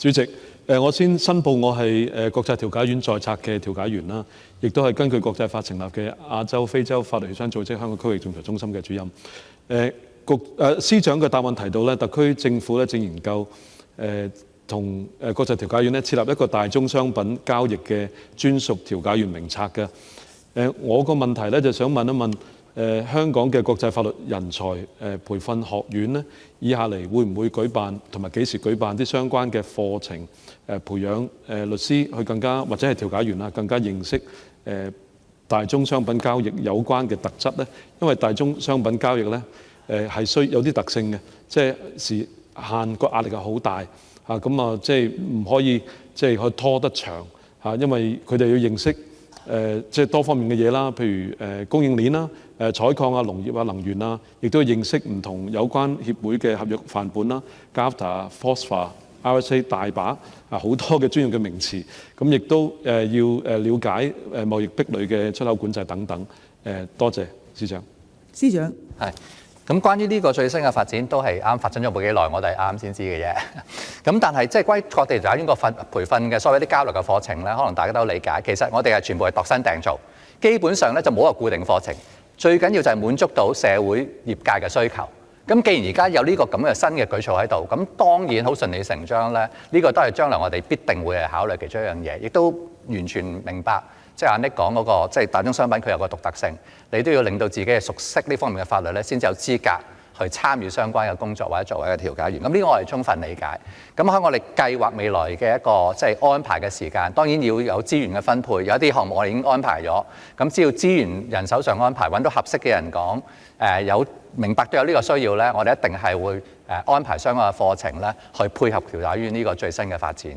主席，我先申報我係國際調解院在冊嘅調解員啦，亦都係根據國際法成立嘅亞洲非洲法律協商組織香港區域仲裁中心嘅主任。司長嘅答案提到咧，特區政府咧正研究同國際調解院咧設立一個大宗商品交易嘅專屬調解員名冊嘅。我個問題咧就想問一問。香港嘅國際法律人才培訓學院咧，以下嚟會唔會舉辦同埋幾時舉辦啲相關嘅課程，培養律師去更加或者係調解員啦，更加認識大宗商品交易有關嘅特質咧？因為大宗商品交易咧係需有啲特性嘅，即係時限個壓力係好大嚇，咁啊即係唔可以即係可以拖得長嚇，因為佢哋要認識即係多方面嘅嘢啦，譬如供應鏈啦。採礦啊、農業啊、能源啊，亦都要認識唔同有關協會嘅合約範本啦 ，GAFTA、FOSFA、RSA 大把啊，好多嘅專業嘅名詞，咁亦都要了解貿易壁壘嘅出口管制等等。多謝司長。司長係。咁關於呢個最新嘅發展，都係啱發展咗冇幾耐，我哋啱先知嘅啫。咁但係即係關於各地調解院個培訓嘅所謂啲交流嘅課程咧，可能大家都理解，其實我哋係全部係度身訂造，基本上咧就冇一個固定課程。最緊要就係滿足到社會業界嘅需求。咁既然而家有呢個咁嘅新嘅舉措喺度，咁當然好順理成章咧。呢個都係將來我哋必定會係考慮其中一樣嘢，亦都完全明白。即係阿 Nick 講嗰個，即係大宗商品佢有個獨特性，你都要令到自己係熟悉呢方面嘅法律咧，先至有資格去參與相關嘅工作或者作為一個調解員。咁呢個我哋充分理解。咁喺我哋計劃未來嘅一個即係安排嘅時間，當然要有資源嘅分配。有啲項目我哋已經安排咗，咁只要資源人手上安排，揾到合適嘅人講，有明白都有呢個需要咧，我哋一定係會安排相關嘅課程咧，去配合調解院呢個最新嘅發展。